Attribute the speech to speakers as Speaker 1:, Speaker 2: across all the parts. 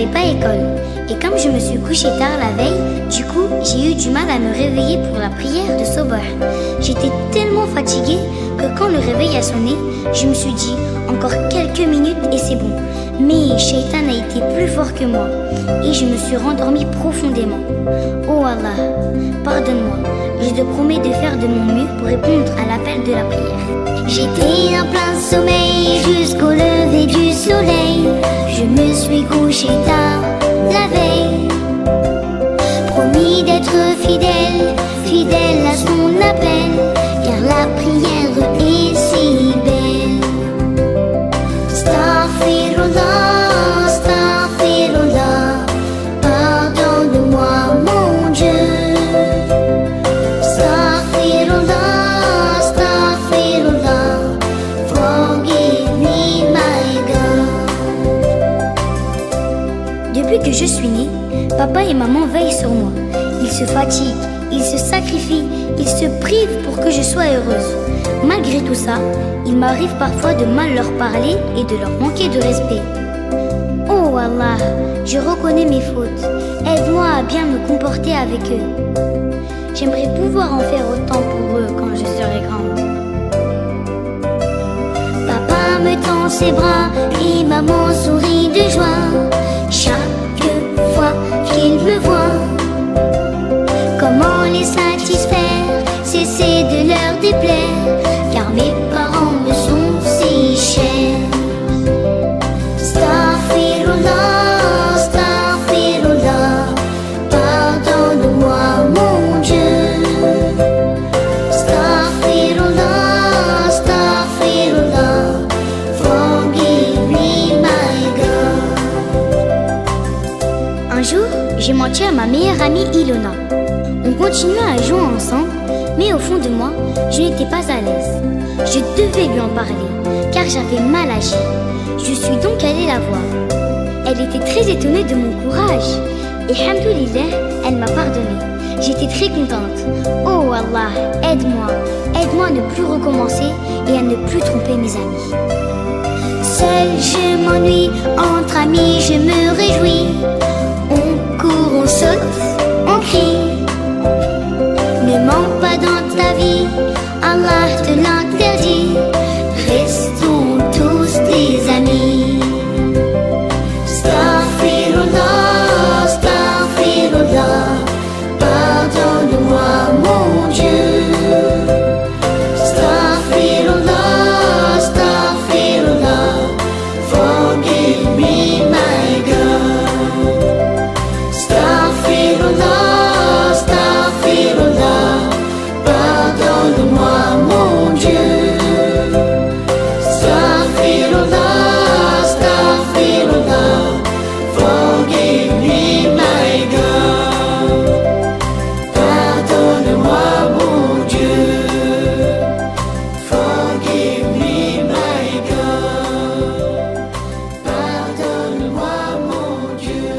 Speaker 1: j'avais pas école. Et comme je me suis couchée tard la veille, du coup, j'ai eu du mal à me réveiller pour la prière de Sobh. J'étais tellement fatiguée que quand le réveil a sonné, je me suis dit, encore quelques minutes et c'est bon. Mais Shaitan a été plus fort que moi et je me suis rendormie profondément. Oh Allah, pardonne-moi. Je te promets de faire de mon mieux pour répondre à l'appel de la prière.
Speaker 2: J'étais en plein sommeil jusqu'au lever du soleil. Je me suis couché tard la veille. Promis d'être fidèle, fidèle à son appel, car la prière est si belle. Astaghfirullah, astaghfirullah, pardonne-moi mon Dieu. Astaghfirullah, astaghfirullah, forgive me my God.
Speaker 1: Depuis que je suis née, papa et maman veillent sur moi. Ils se fatiguent, ils se sacrifient, ils se privent pour que je sois heureuse. Malgré tout ça, il m'arrive parfois de mal leur parler et de leur manquer de respect. Oh Allah, je reconnais mes fautes. Aide-moi à bien me comporter avec eux. J'aimerais pouvoir en faire autant pour eux quand je serai grande.
Speaker 2: Papa me tend ses bras et maman sourit de joie. Chaque fois qu'il me voit, comment les satisfaire, cesser de leur déplaire, car mes parents me sont si chers. Astaghfirullah, astaghfirullah, pardonne-moi mon Dieu. Astaghfirullah, astaghfirullah, forgive me my God.
Speaker 1: Un jour, j'ai menti à ma meilleure amie Ilona. On continuait à jouer ensemble, mais au fond de moi, je n'étais pas à l'aise. Je devais lui en parler, car j'avais mal agi. Je suis donc allée la voir. Elle était très étonnée de mon courage. Et hamdoulillah, elle m'a pardonné. J'étais très contente. Oh Allah, aide-moi. Aide-moi à ne plus recommencer et à ne plus tromper mes amis.
Speaker 2: Seul je m'ennuie, entre amis je me réjouis. On court, on saute, on crie. Ne mens pas dans ta vie, Allah te l'interdit. Restons tous des amis. Astaghfirullah, astaghfirullah, pardonne-moi mon Dieu. Astaghfirullah, astaghfirullah, forgive me my God. Astaghfirullah, astaghfirullah, pardonne-moi mon Dieu. Astaghfirullah, astaghfirullah, forgive me my God. Pardonne-moi mon Dieu. Forgive me my God. Pardonne-moi mon Dieu.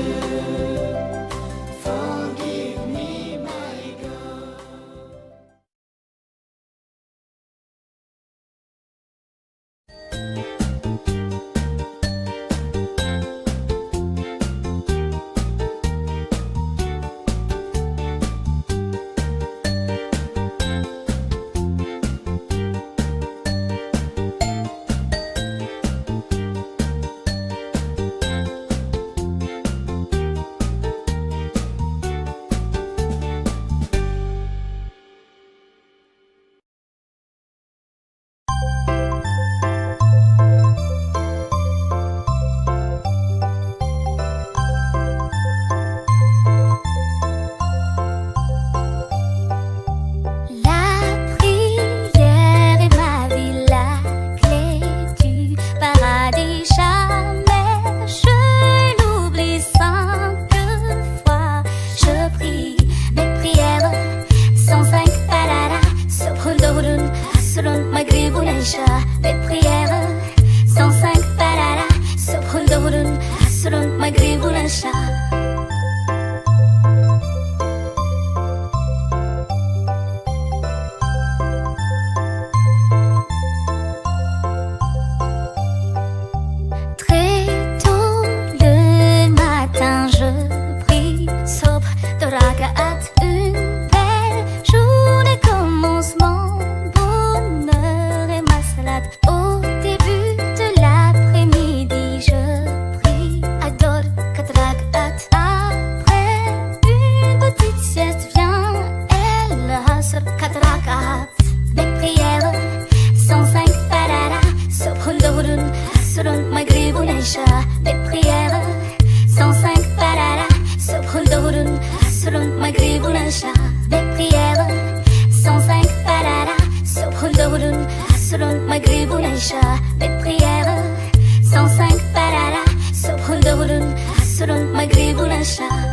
Speaker 2: Forgive me my God. maghrib ou l'isha, mes prières 105 parara, soprun de roulun, assurun maghrib ou l'isha.